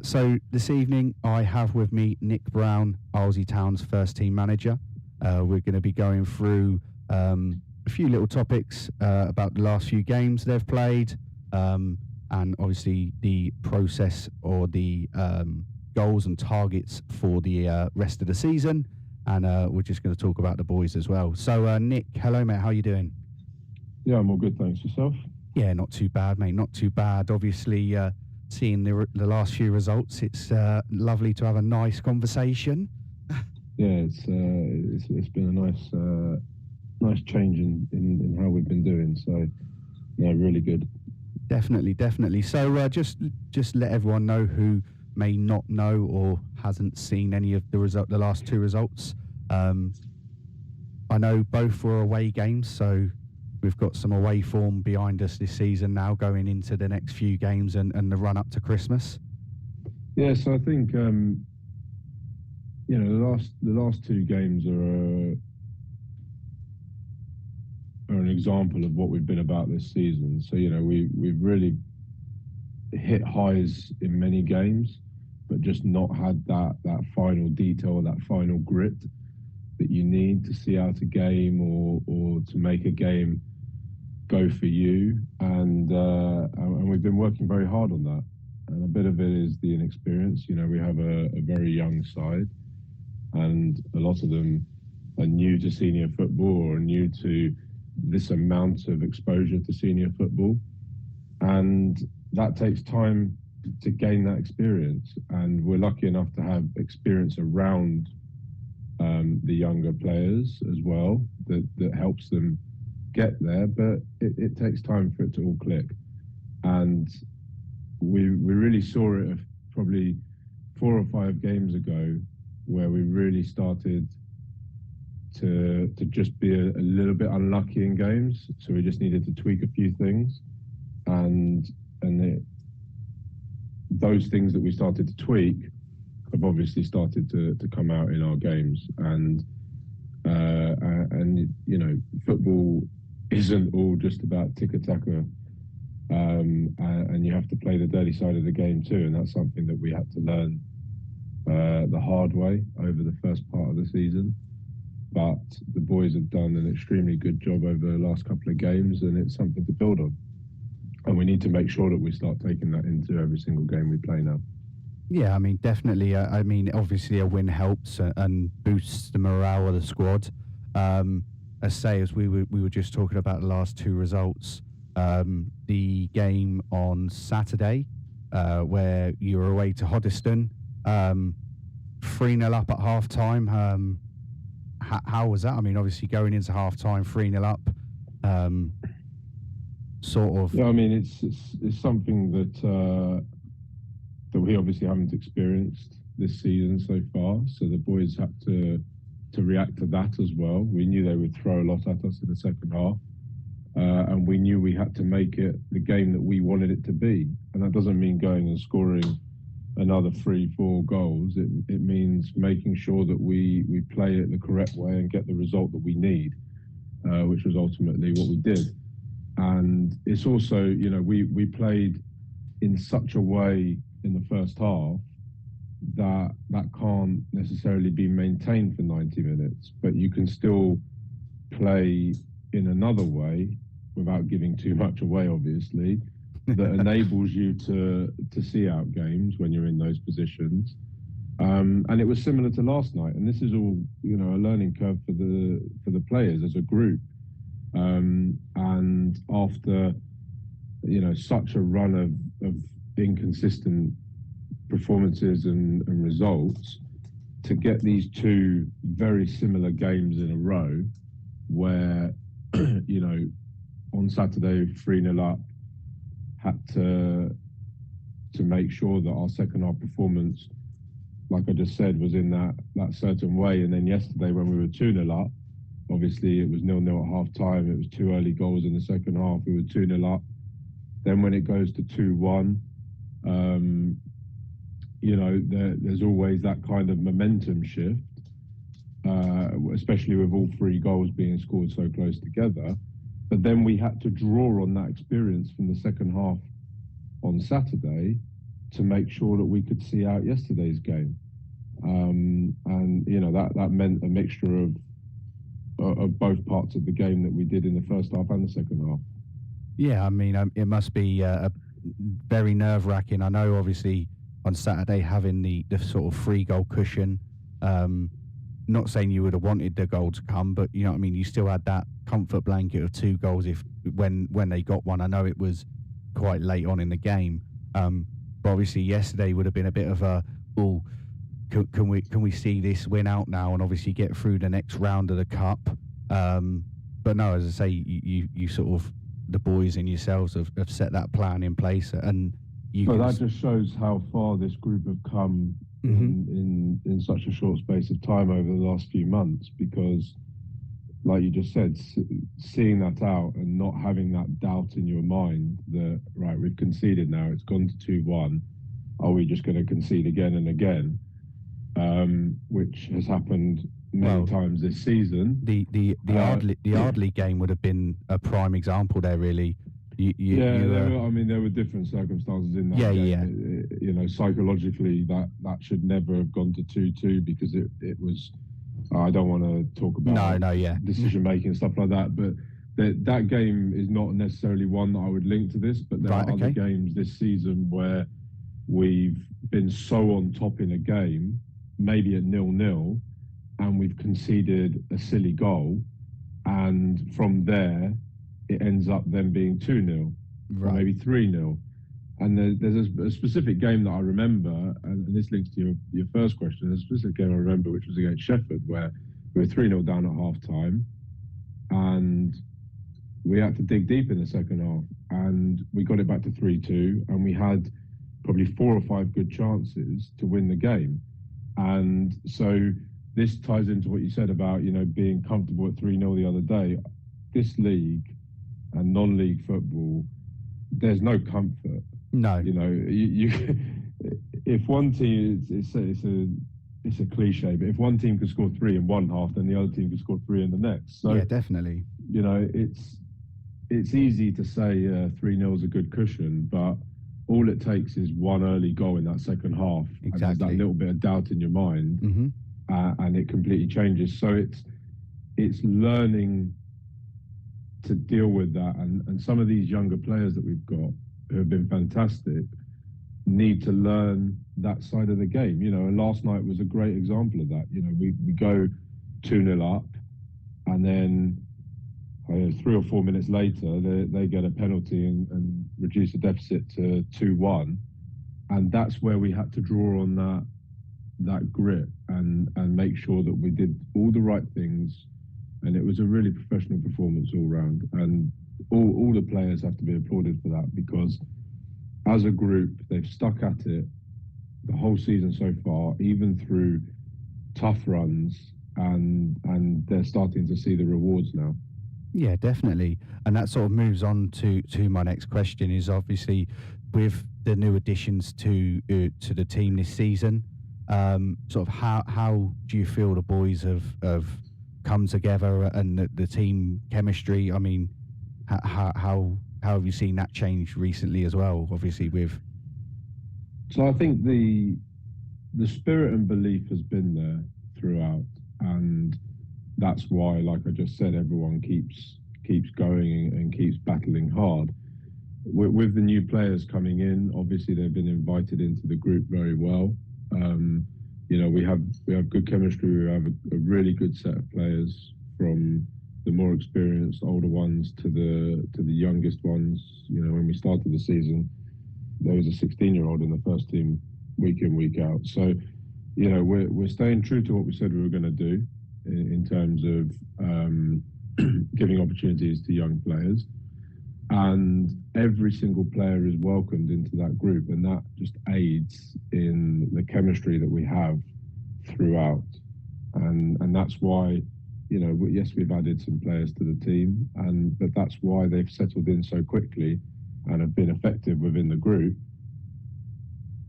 So this evening I have with me Nick Brown Arlesey Towns first team manager. We're going to be going through a few little topics about the last few games they've played, and obviously the process or the goals and targets for the rest of the season. And we're just going to talk about the boys as well. So Nick, hello mate, how you doing? Yeah, I'm all good, thanks. Yourself? Yeah, not too bad, mate. Not too bad. Obviously, seeing the last few results, it's lovely to have a nice conversation. Yeah, it's been a nice change in how we've been doing. So, yeah, really good. Definitely. So, just let everyone know who may not know or hasn't seen any of the last two results. I know both were away games, so we've got some away form behind us this season now, going into the next few games and the run up to Christmas. Yeah, so I think the last two games are an example of what we've been about this season. So we've really hit highs in many games, but just not had that final detail, that final grit that you need to see out a game or to make a game go for you, and we've been working very hard on that. And a bit of it is the inexperience. We have a very young side, and a lot of them are new to senior football or new to this amount of exposure to senior football, and that takes time to gain that experience. And we're lucky enough to have experience around the younger players as well that helps them get there, but it takes time for it to all click. And we really saw it probably 4 or 5 games ago, where we really started to just be a little bit unlucky in games. So we just needed to tweak a few things, and those things that we started to tweak have obviously started to come out in our games. And football isn't all just about tiki-taka, and you have to play the dirty side of the game too, and that's something that we had to learn the hard way over the first part of the season. But the boys have done an extremely good job over the last couple of games, and it's something to build on, and we need to make sure that we start taking that into every single game we play now. Yeah, I mean, definitely. Obviously a win helps and boosts the morale of the squad. As we were just talking about the last two results, the game on Saturday, where you were away to Hoddesdon, 3-0 up at half time. How was that? I mean, obviously going into half time 3-0 up, sort of. Yeah, I mean, it's something that we obviously haven't experienced this season so far. So the boys had to react to that as well. We knew they would throw a lot at us in the second half, and we knew we had to make it the game that we wanted it to be. And that doesn't mean going and scoring another 3-4 goals. It means making sure that we play it the correct way and get the result that we need, which was ultimately what we did. And it's also, we played in such a way in the first half that can't necessarily be maintained for 90 minutes, but you can still play in another way without giving too much away, obviously, that enables you to see out games when you're in those positions. And it was similar to last night, and this is all a learning curve for the players as a group. And after such a run of inconsistent performances and results, to get these two very similar games in a row, where on Saturday 3-0 up, had to make sure that our second half performance, like I just said, was in that certain way. And then yesterday when we were 2-0 up, obviously it was 0-0 at half time. It was 2 early goals in the second half. We were 2-0 up. Then when it goes to 2-1, there's always that kind of momentum shift, especially with all 3 goals being scored so close together. But then we had to draw on that experience from the second half on Saturday to make sure that we could see out yesterday's game. And that meant a mixture of both parts of the game that we did in the first half and the second half. Yeah, I mean, it must be a very nerve-wracking. I know, obviously, on Saturday having the sort of 3-goal cushion. Not saying you would have wanted the goal to come, but you know what I mean. You still had that comfort blanket of 2 goals when they got one. I know it was quite late on in the game, but obviously yesterday would have been a bit of a can we see this win out now and obviously get through the next round of the cup. But no, as I say, you sort of, the boys and yourselves have set that plan in place, and that just shows how far this group have come in such a short space of time over the last few months. Because, like you just said, seeing that out and not having that doubt in your mind that, right, we've conceded now, it's gone to 2-1, are we just going to concede again and again? Which has happened many times this season. The Ardley game would have been a prime example there, really. There were different circumstances in that game. Yeah. Psychologically, that should never have gone to 2-2 because it was. I don't want to talk about decision making and stuff like that, but that game is not necessarily one that I would link to this. But there are other games this season where we've been so on top in a game, maybe at 0-0, and we've conceded a silly goal, and from there it ends up then being 2-0, or maybe 3-0. And there's a specific game that I remember, and this links to your first question. There's a specific game I remember, which was against Sheffield, where we were 3-0 down at half time, and we had to dig deep in the second half, and we got it back to 3-2, and we had probably 4 or 5 good chances to win the game. And so this ties into what you said about, being comfortable at 3-0 the other day. This league and non-league football, there's no comfort. No. You if one team, it's a cliche, but if one team can score 3 in one half, then the other team can score 3 in the next. So, yeah, definitely. It's easy to say 3-0 is a good cushion, but all it takes is one early goal in that second half. Exactly. And there's that little bit of doubt in your mind, and it completely changes. So it's learning to deal with that. And some of these younger players that we've got who have been fantastic need to learn that side of the game. And last night was a great example of that. We go 2-0 up, and then 3 or 4 minutes later, they get a penalty and reduce the deficit to 2-1. And that's where we had to draw on that grit and make sure that we did all the right things. And it was a really professional performance all round. And all the players have to be applauded for that, because as a group, they've stuck at it the whole season so far, even through tough runs, and they're starting to see the rewards now. Yeah, definitely. And that sort of moves on to my next question, is obviously with the new additions to the team this season, sort of how do you feel the boys have come together and the team chemistry? I mean, how have you seen that change recently as well, obviously with... So I think the spirit and belief has been there throughout, and that's why, like I just said, everyone keeps going and keeps battling hard. With the new players coming in, obviously they've been invited into the group very well. We have good chemistry. We have a really good set of players, from the more experienced older ones to the youngest ones. When we started the season, there was a 16-year-old in the first team week in, week out. So, we're staying true to what we said we were going to do in terms of giving opportunities to young players, and every single player is welcomed into that group, and that just aids in the chemistry that we have throughout. And that's why, yes, we've added some players to the team, but that's why they've settled in so quickly and have been effective within the group,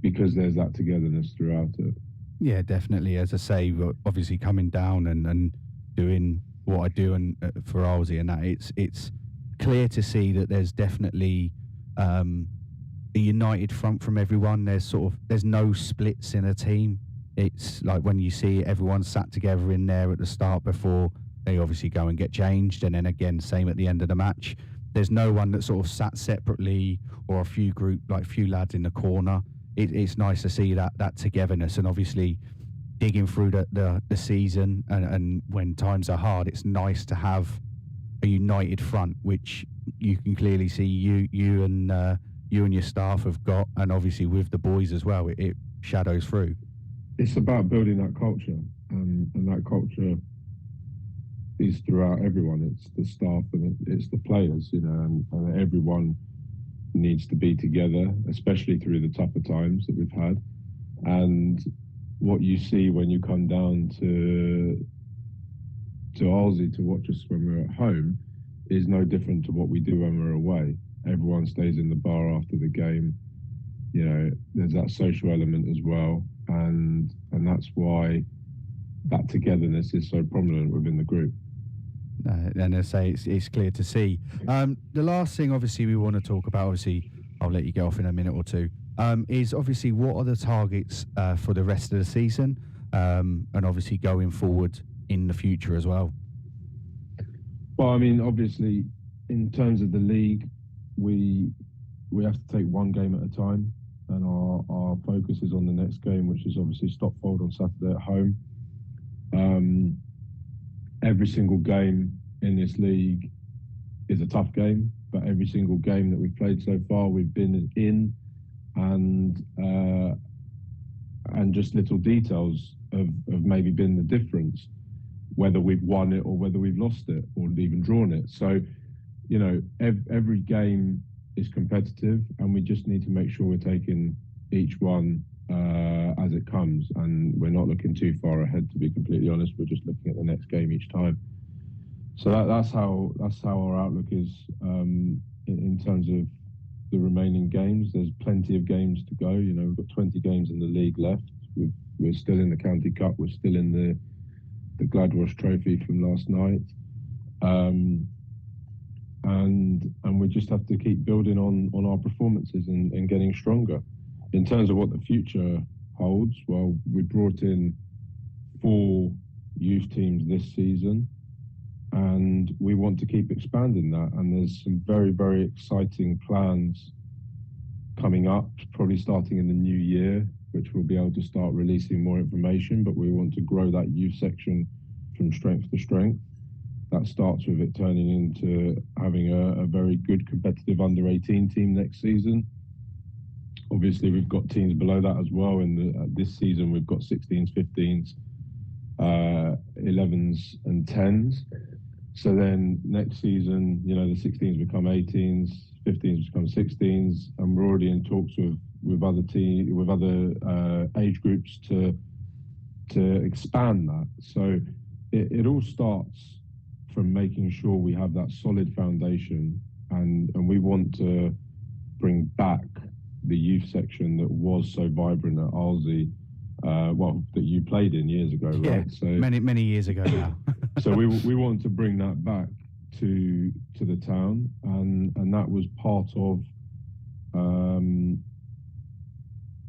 because there's that togetherness throughout it. Yeah, definitely. As I say, obviously coming down and doing what I do and for Arlesey and that, it's clear to see that there's definitely a united front from everyone. There's no splits in a team. It's like when you see everyone sat together in there at the start before they obviously go and get changed, and then again same at the end of the match. There's no one that sort of sat separately or a few lads in the corner. It's nice to see that togetherness, and obviously digging through the season and when times are hard, it's nice to have a united front, which you can clearly see you and your staff have got, and obviously with the boys as well, it shadows through. It's about building that culture, and that culture is throughout everyone. It's the staff and it's the players, and everyone needs to be together, especially through the tougher times that we've had. And what you see when you come down to Arlesey to watch us when we're at home is no different to what we do when we're away. Everyone stays in the bar after the game. There's that social element as well, and that's why that togetherness is so prominent within the group. And as I say, it's clear to see. The last thing, obviously, we want to talk about, obviously, I'll let you get off in a minute or two, is obviously what are the targets for the rest of the season, and obviously going forward in the future as well. Well, I mean, obviously, in terms of the league, we have to take one game at a time, and our focus is on the next game, which is obviously Stopfold on Saturday at home. Every single game in this league is a tough game, but every single game that we've played so far, we've been in, and just little details have maybe been the difference, whether we've won it or whether we've lost it or even drawn it. So, every game is competitive, and we just need to make sure we're taking each one as it comes, and we're not looking too far ahead, to be completely honest. We're just looking at the next game each time. So that's how our outlook is in terms of the remaining games. There's plenty of games to go. We've got 20 games in the league left. We're still in the County Cup. We're still in the Gladwash Trophy from last night, and we just have to keep building on our performances and getting stronger. In terms of what the future holds, well, we brought in 4 youth teams this season, and we want to keep expanding that. And there's some very, very exciting plans coming up, probably starting in the new year, which we'll be able to start releasing more information. But we want to grow that youth section from strength to strength. That starts with it turning into having a very good competitive under-18 team next season. Obviously, we've got teams below that as well. This season, we've got 16s, 15s, 11s and 10s. So then next season, the 16s become 18s, 15s become 16s, and we're already in talks with other age groups to expand that. So it all starts from making sure we have that solid foundation, and we want to bring back the youth section that was so vibrant at Arlesey, that you played in years ago, yeah, right? So many years ago now. So we want to bring that back to the town, and that was part of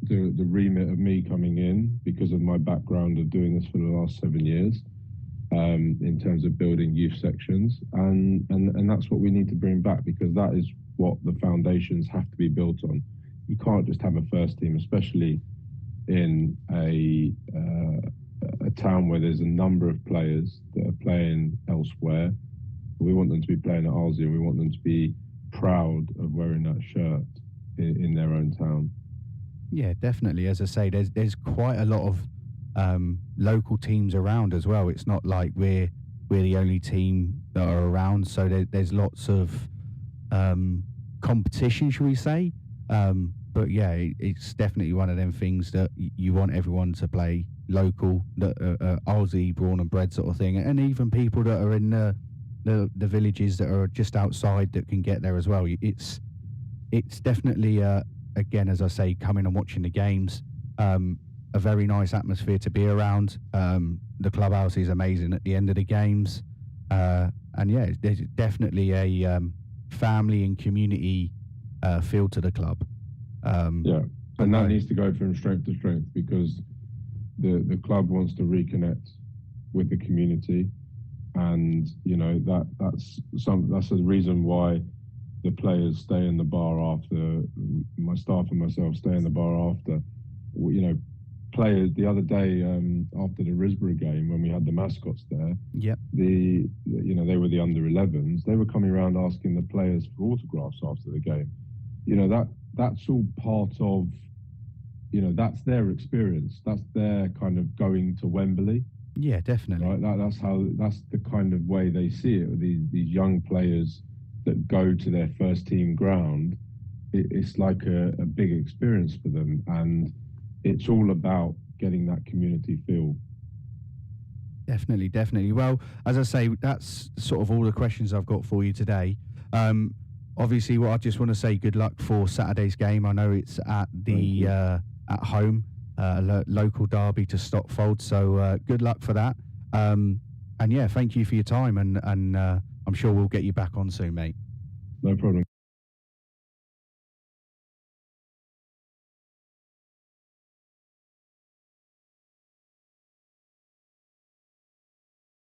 the remit of me coming in because of my background of doing this for the last 7 years, in terms of building youth sections, and that's what we need to bring back, because that is what the foundations have to be built on. You can't just have a first team, especially in a town where there's a number of players that are playing elsewhere. We want them to be playing at Arlesey, and we want them to be proud of wearing that shirt in their own town. Yeah, definitely. As I say, there's quite a lot of local teams around as well. It's not like we're the only team that are around, so there's lots of competition, shall we say. But yeah, it's definitely one of them things that you want everyone to play local, that Arlesey, born and bred sort of thing, and even people that are in the villages that are just outside that can get there as well. It's definitely, again, as I say, coming and watching the games, a very nice atmosphere to be around. The clubhouse is amazing at the end of the games, and yeah, there's definitely a family and community feel to the club. Yeah, and that needs to go from strength to strength, because the club wants to reconnect with the community, and that's the reason why the players stay in the bar after. My staff and myself stay in the bar after. Players the other day, after the Risborough game, when we had the mascots there, Yep. they were the under 11s. They were coming around asking the players for autographs after the game. That's all part of, that's their experience. That's their kind of going to Wembley. Yeah, definitely. Right. That's the kind of way they see it. These young players that go to their first team ground, it's like a big experience for them, and it's all about getting that community feel. Definitely. Well, as I say, that's sort of all the questions I've got for you today. Obviously, what I just want to say, good luck for Saturday's game. I know it's at the at home, local derby to Stotfold. So good luck for that. And yeah, thank you for your time, and I'm sure we'll get you back on soon, mate. No problem.